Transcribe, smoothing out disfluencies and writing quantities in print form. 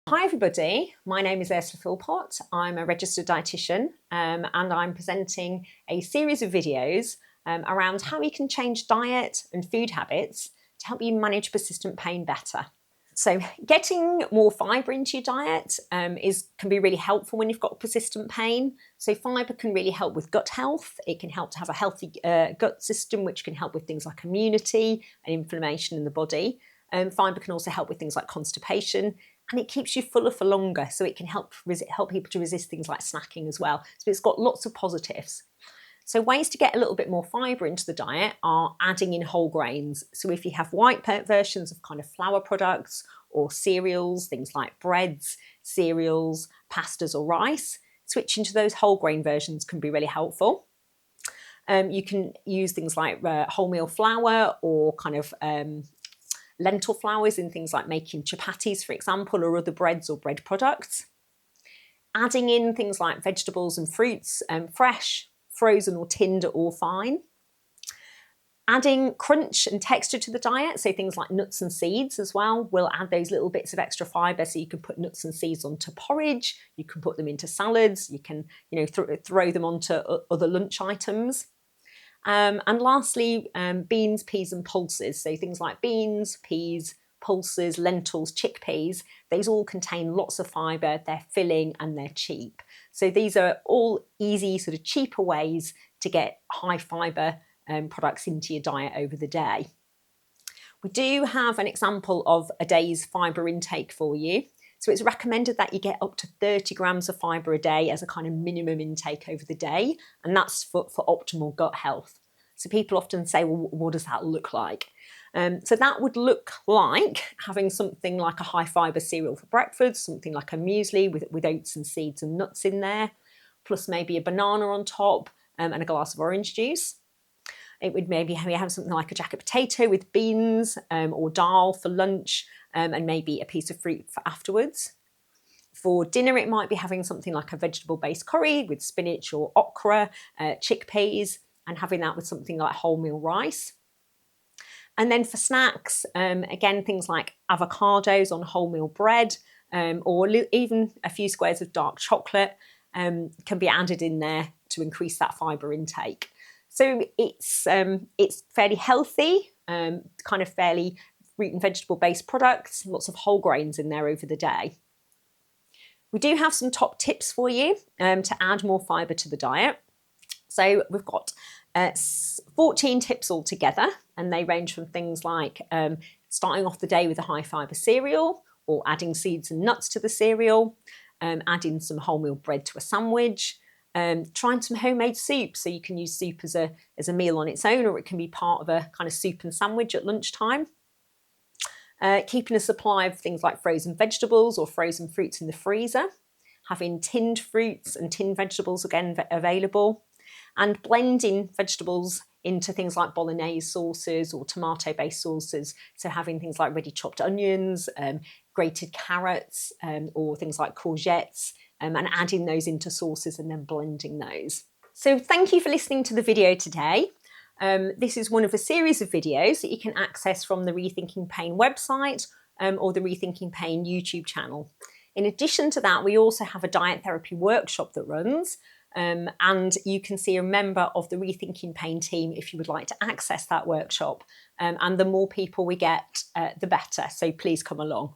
Hi everybody, my name is Ursula Philpot. I'm a registered dietitian and I'm presenting a series of videos around how you can change diet and food habits to help you manage persistent pain better. So getting more fibre into your diet can be really helpful when you've got persistent pain. So fibre can really help with gut health. It can help to have a healthy gut system, which can help with things like immunity and inflammation in the body. Fibre can also help with things like constipation, and it keeps you fuller for longer, so it can help people to resist things like snacking as well. So it's got lots of positives. So ways to get a little bit more fibre into the diet are adding in whole grains. So if you have white versions of kind of flour products or cereals, things like breads, cereals, pastas or rice, switching to those whole grain versions can be really helpful. You can use things like wholemeal flour or kind of lentil flours in things like making chapatis, for example, or other breads or bread products. Adding in things like vegetables and fruits, fresh, frozen or tinned are all fine. Adding crunch and texture to the diet, so things like nuts and seeds as well, will add those little bits of extra fibre. So you can put nuts and seeds onto porridge, you can put them into salads, you can throw them onto other lunch items. And lastly, beans, peas and pulses. So things like beans, peas, pulses, lentils, chickpeas, these all contain lots of fibre, they're filling and they're cheap. So these are all easy, sort of cheaper ways to get high fibre products into your diet over the day. We do have an example of a day's fibre intake for you. So it's recommended that you get up to 30 grams of fibre a day as a kind of minimum intake over the day, and that's for optimal gut health. So people often say, well, what does that look like? So that would look like having something like a high fibre cereal for breakfast, something like a muesli with oats and seeds and nuts in there, plus maybe a banana on top and a glass of orange juice. It would maybe have something like a jacket potato with beans or dal for lunch and maybe a piece of fruit for afterwards. For dinner, it might be having something like a vegetable-based curry with spinach or okra, chickpeas, and having that with something like wholemeal rice. And then for snacks, again, things like avocados on wholemeal bread or even a few squares of dark chocolate can be added in there to increase that fibre intake. So it's fairly healthy, kind of fairly fruit and vegetable based products, lots of whole grains in there over the day. We do have some top tips for you to add more fibre to the diet. So we've got 14 tips altogether, and they range from things like starting off the day with a high fibre cereal, or adding seeds and nuts to the cereal, adding some wholemeal bread to a sandwich, trying some homemade soup. So you can use soup as a meal on its own, or it can be part of a kind of soup and sandwich at lunchtime. Keeping a supply of things like frozen vegetables or frozen fruits in the freezer. Having tinned fruits and tinned vegetables again available. And blending vegetables into things like bolognese sauces or tomato-based sauces. So having things like ready chopped onions, grated carrots, or things like courgettes, and adding those into sauces and then blending those. So thank you for listening to the video today. This is one of a series of videos that you can access from the Rethinking Pain website or the Rethinking Pain YouTube channel. In addition to that, we also have a diet therapy workshop that runs, and you can see a member of the Rethinking Pain team if you would like to access that workshop. And the more people we get, the better. So please come along.